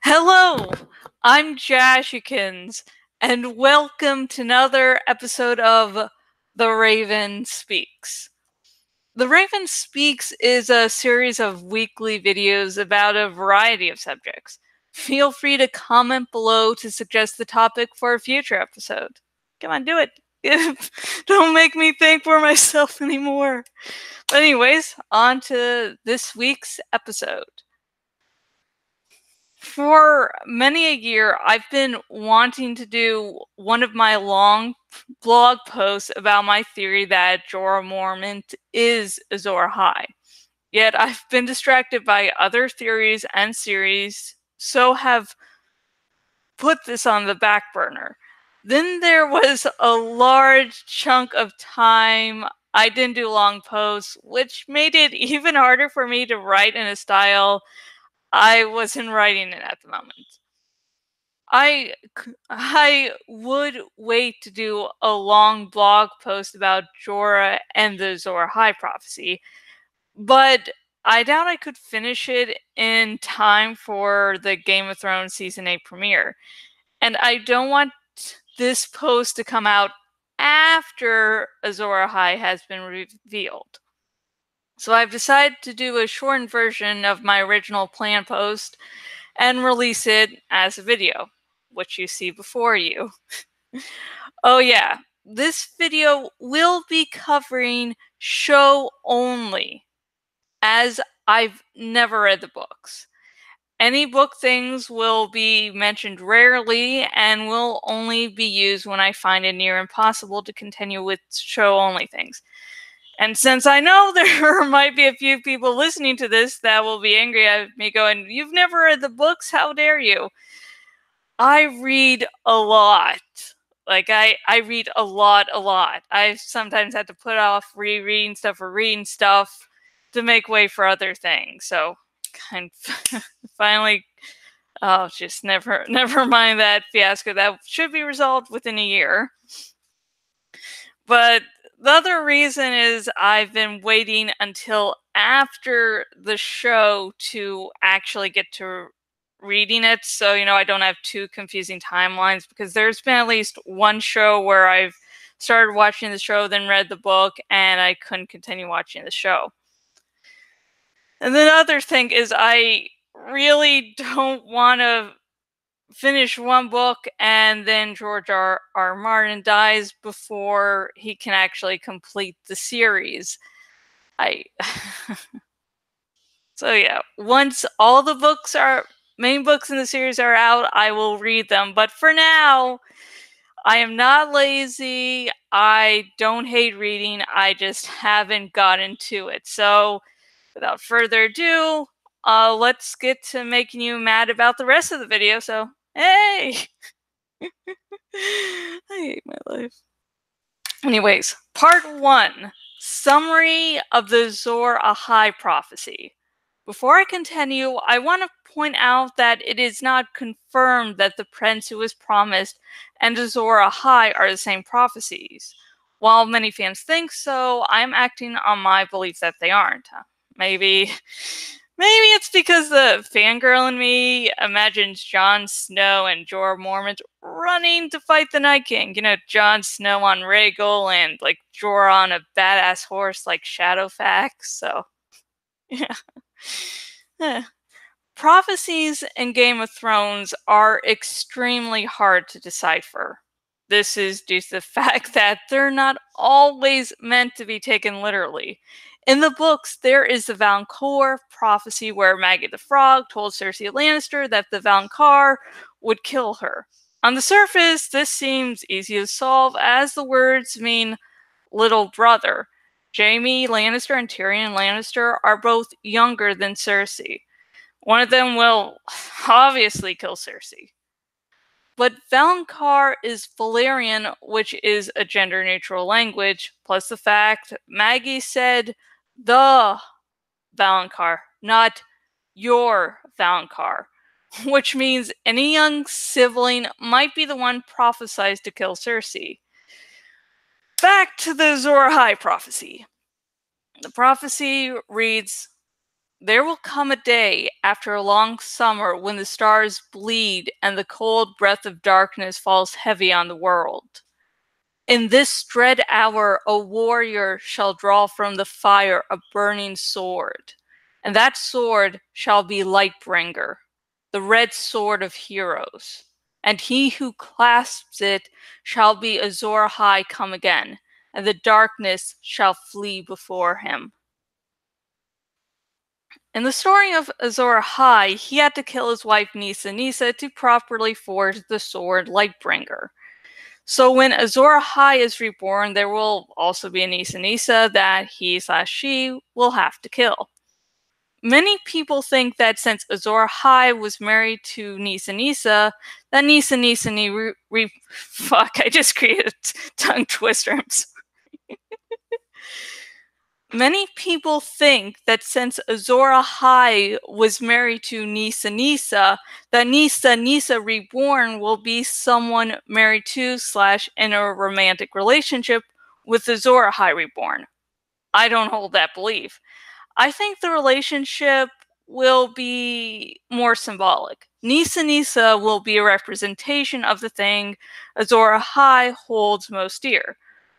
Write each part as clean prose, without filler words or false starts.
Hello, I'm Jashikins, and welcome to another episode of The Raven Speaks. The Raven Speaks is a series of weekly videos about a variety of subjects. Feel free to comment below to suggest the topic for a future episode. Come on, do it. Don't make me think for myself anymore. But anyways, on to this week's episode. For many a year, I've been wanting to do one of my long blog posts about my theory that Jorah Mormont is Azor Ahai. Yet I've been distracted by other theories and series, so have put this on the back burner. Then there was a large chunk of time I didn't do long posts, which made it even harder for me to write in a style I wasn't writing it at the moment. I would wait to do a long blog post about Jorah and the Azor Ahai prophecy, but I doubt I could finish it in time for the Game of Thrones Season 8 premiere. And I don't want this post to come out after Azor Ahai has been revealed. So I've decided to do a shortened version of my original plan post and release it as a video, which you see before you. Oh yeah, this video will be covering show only, as I've never read the books. Any book things will be mentioned rarely and will only be used when I find it near impossible to continue with show only things. And since I know there might be a few people listening to this that will be angry at me going, "You've never read the books, how dare you?" I read a lot. Like, I read a lot. I've sometimes had to put off rereading stuff or reading stuff to make way for other things. So, kind of finally, oh, just never mind that fiasco. That should be resolved within a year. But the other reason is I've been waiting until after the show to actually get to reading it, so I don't have two confusing timelines, because there's been at least one show where I've started watching the show, then read the book, and I couldn't continue watching the show. And the other thing is I really don't want to finish one book and then George R. Martin dies before he can actually complete the series. So yeah, once all the main books in the series are out, I will read them. But for now, I am not lazy. I don't hate reading. I just haven't gotten to it. So without further ado, let's get to making you mad about the rest of the video. So, hey! I hate my life. Anyways, part 1. Summary of the Azor Ahai prophecy. Before I continue, I want to point out that it is not confirmed that the prince who was promised and Azor Ahai are the same prophecies. While many fans think so, I am acting on my belief that they aren't. Maybe it's because the fangirl in me imagines Jon Snow and Jorah Mormont running to fight the Night King. Jon Snow on Rhaegal and like Jorah on a badass horse like Shadowfax. So, yeah. Prophecies in Game of Thrones are extremely hard to decipher. This is due to the fact that they're not always meant to be taken literally. In the books, there is the Valonqar prophecy where Maggie the Frog told Cersei Lannister that the Valonqar would kill her. On the surface, this seems easy to solve, as the words mean little brother. Jaime Lannister and Tyrion Lannister are both younger than Cersei. One of them will obviously kill Cersei. But Valonqar is Valyrian, which is a gender-neutral language, plus the fact Maggie said the Valonqar, not your Valonqar, which means any young sibling might be the one prophesied to kill Cersei. Back to the Azor Ahai prophecy. The prophecy reads, There will come a day after a long summer when the stars bleed and the cold breath of darkness falls heavy on the world. In this dread hour, a warrior shall draw from the fire a burning sword, and that sword shall be Lightbringer, the red sword of heroes. And he who clasps it shall be Azor Ahai come again, and the darkness shall flee before him. In the story of Azor Ahai, he had to kill his wife Nisa Nisa to properly forge the sword Lightbringer. So when Azor Ahai is reborn, there will also be a Nisa Nisa that he/she will have to kill. Many people think that since Azor Ahai was married to Nisa Nisa, that Nisa Nisa fuck, I just created a tongue twister. I'm sorry. Many people think that since Azor Ahai was married to Nisa Nisa, that Nisa Nisa reborn will be someone married to / in a romantic relationship with Azor Ahai reborn. I don't hold that belief. I think the relationship will be more symbolic. Nisa Nisa will be a representation of the thing Azor Ahai holds most dear.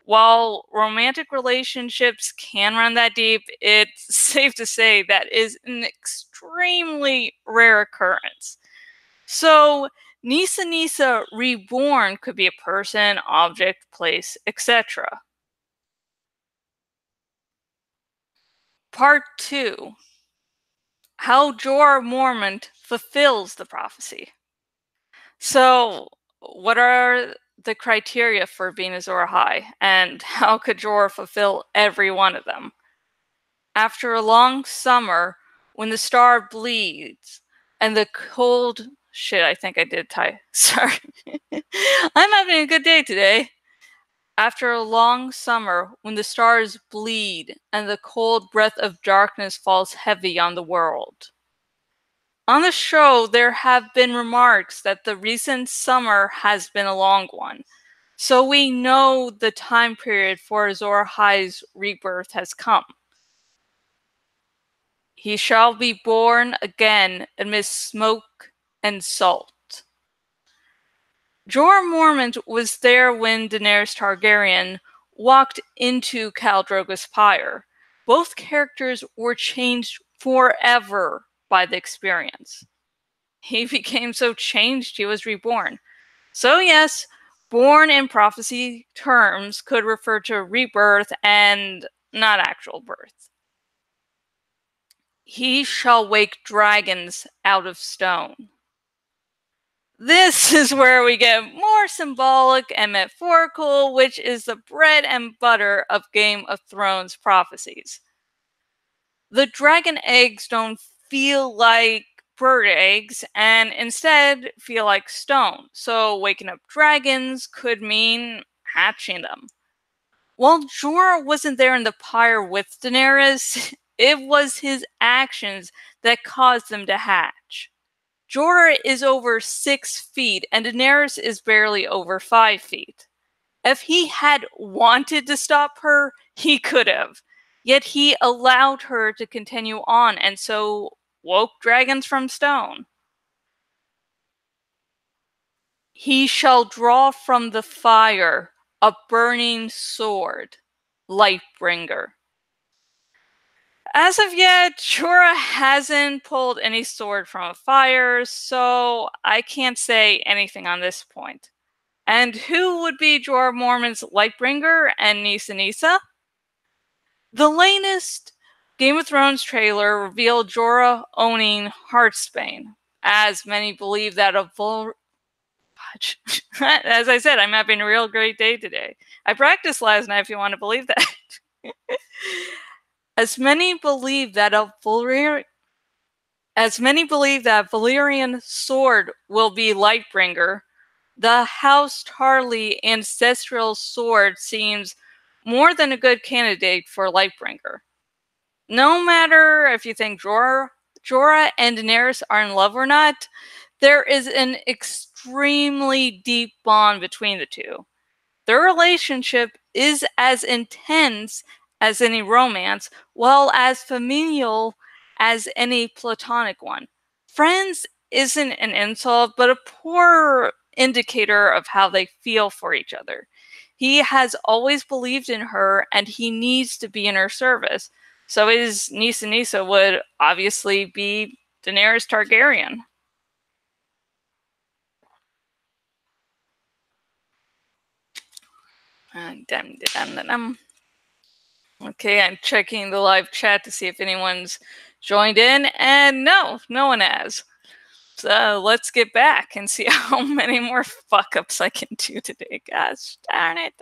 While romantic relationships can run that deep, it's safe to say that is an extremely rare occurrence. So, Nisa Nisa reborn could be a person, object, place, etc. Part 2. How Jorah Mormont fulfills the prophecy. So, what are the criteria for being Azor Ahai, and how could Jorah fulfill every one of them? After a long summer, when the star bleeds, and the cold... Shit, I think I did tie... Sorry. I'm having a good day today. After a long summer, when the stars bleed, and the cold breath of darkness falls heavy on the world. On the show, there have been remarks that the recent summer has been a long one, so we know the time period for Azor Ahai's rebirth has come. He shall be born again amidst smoke and salt. Jorah Mormont was there when Daenerys Targaryen walked into Khal Drogo's pyre. Both characters were changed forever by the experience. He became so changed he was reborn. So yes, born in prophecy terms could refer to rebirth and not actual birth. He shall wake dragons out of stone. This is where we get more symbolic and metaphorical, which is the bread and butter of Game of Thrones prophecies. The dragon eggs don't feel like bird eggs and instead feel like stone, so waking up dragons could mean hatching them. While Jorah wasn't there in the pyre with Daenerys, it was his actions that caused them to hatch. Jorah is over 6 feet and Daenerys is barely over 5 feet. If he had wanted to stop her, he could have. Yet he allowed her to continue on and so woke dragons from stone. He shall draw from the fire a burning sword, Lightbringer. As of yet, Jorah hasn't pulled any sword from a fire, so I can't say anything on this point. And who would be Jorah Mormont's Lightbringer and Nisa Nisa? The latest Game of Thrones trailer revealed Jorah owning Heartsbane, as many believe that as I said, I'm having a real great day today. I practiced last night if you want to believe that. As many believe that Valyrian sword will be Lightbringer, the House Tarly ancestral sword seems more than a good candidate for Lightbringer. No matter if you think Jorah and Daenerys are in love or not, there is an extremely deep bond between the two. Their relationship is as intense as any romance, while as familial as any platonic one. Friends isn't an insult, but a poor indicator of how they feel for each other. He has always believed in her, and he needs to be in her service. So his Nisa Nisa would obviously be Daenerys Targaryen. Okay, I'm checking the live chat to see if anyone's joined in, and no one has. So let's get back and see how many more fuck-ups I can do today. Gosh darn it.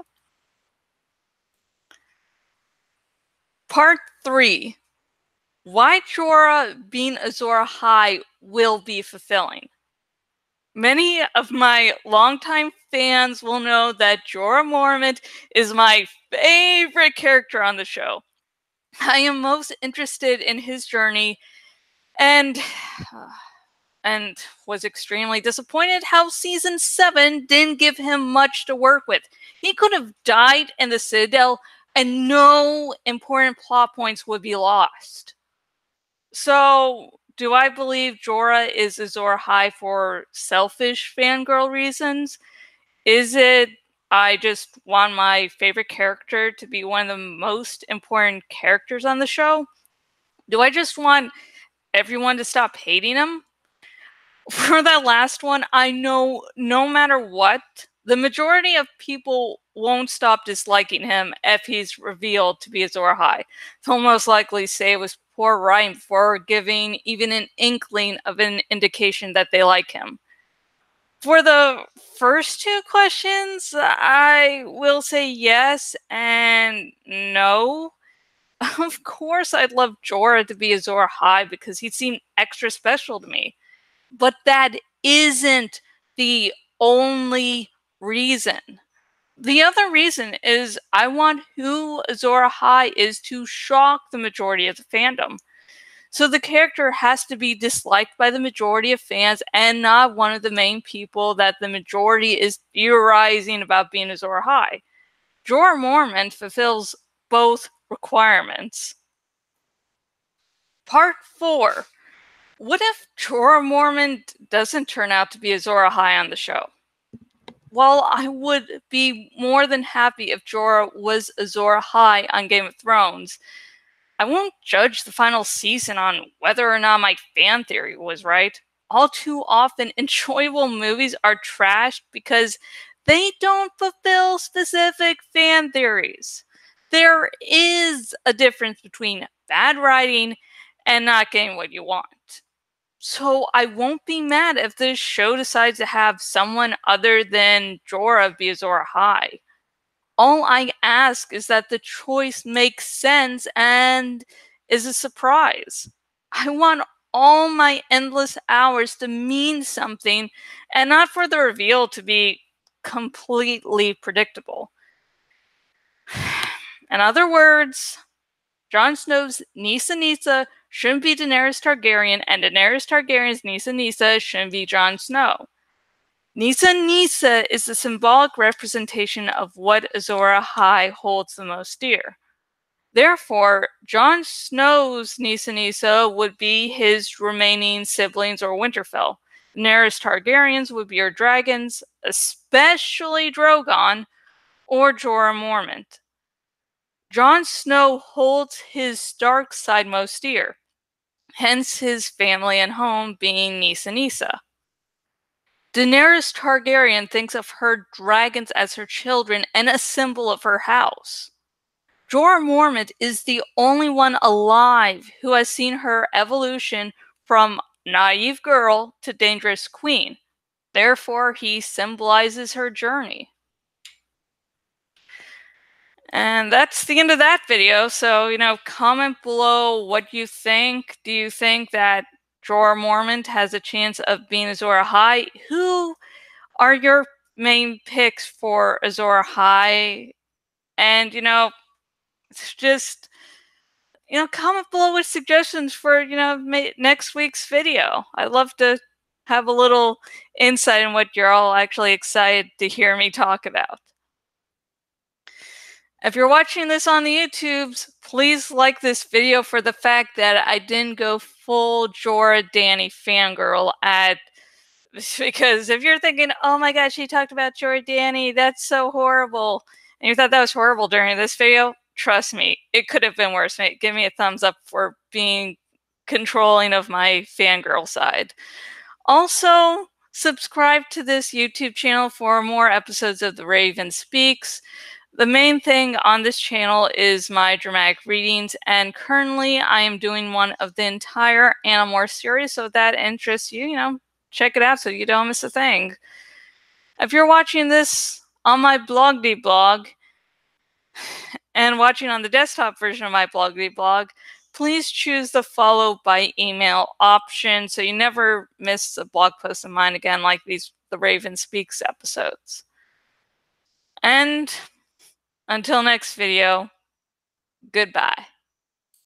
Part 3. Why Jorah being Azor Ahai will be fulfilling. Many of my longtime fans will know that Jorah Mormont is my favorite character on the show. I am most interested in his journey and was extremely disappointed how season 7 didn't give him much to work with. He could have died in the Citadel and no important plot points would be lost. So, do I believe Jorah is Azor Ahai for selfish fangirl reasons? Is it I just want my favorite character to be one of the most important characters on the show? Do I just want everyone to stop hating him? For that last one, I know no matter what, the majority of people won't stop disliking him if he's revealed to be Azor Ahai. They'll most likely say it was poor writing before giving even an inkling of an indication that they like him. For the first two questions, I will say yes and no. Of course, I'd love Jorah to be Azor Ahai because he seemed extra special to me. But that isn't the only reason. The other reason is I want who Azor Ahai is to shock the majority of the fandom. So the character has to be disliked by the majority of fans and not one of the main people that the majority is theorizing about being Azor Ahai. Jorah Mormont fulfills both requirements. Part 4. What if Jorah Mormont doesn't turn out to be Azor Ahai on the show? While I would be more than happy if Jorah was Azor Ahai on Game of Thrones, I won't judge the final season on whether or not my fan theory was right. All too often, enjoyable movies are trashed because they don't fulfill specific fan theories. There is a difference between bad writing and not getting what you want. So I won't be mad if this show decides to have someone other than Jorah be Azor Ahai. All I ask is that the choice makes sense and is a surprise. I want all my endless hours to mean something and not for the reveal to be completely predictable. In other words, Jon Snow's Nisa Nisa shouldn't be Daenerys Targaryen, and Daenerys Targaryen's Nisa Nisa shouldn't be Jon Snow. Nisa Nisa is the symbolic representation of what Azor Ahai holds the most dear. Therefore, Jon Snow's Nisa Nisa would be his remaining siblings or Winterfell. Daenerys Targaryen's would be her dragons, especially Drogon, or Jorah Mormont. Jon Snow holds his dark side most dear, hence his family and home being Nisa Nisa. Daenerys Targaryen thinks of her dragons as her children and a symbol of her house. Jorah Mormont is the only one alive who has seen her evolution from naive girl to dangerous queen. Therefore, he symbolizes her journey. And that's the end of that video. So, comment below what you think. Do you think that Jorah Mormont has a chance of being Azor Ahai? Who are your main picks for Azor Ahai? And, just, comment below with suggestions for, next week's video. I'd love to have a little insight on what you're all actually excited to hear me talk about. If you're watching this on the YouTubes, please like this video for the fact that I didn't go full Jorah Dany fangirl at, because if you're thinking, oh my god, she talked about Jorah Dany, that's so horrible, and you thought that was horrible during this video, trust me, it could have been worse. Give me a thumbs up for being controlling of my fangirl side. Also, subscribe to this YouTube channel for more episodes of The Raven Speaks. The main thing on this channel is my dramatic readings, and currently I am doing one of the entire Animorphs series, so if that interests you, check it out so you don't miss a thing. If you're watching this on my blog and watching on the desktop version of my blog, please choose the follow by email option so you never miss a blog post of mine again like these The Raven Speaks episodes. And until next video, goodbye.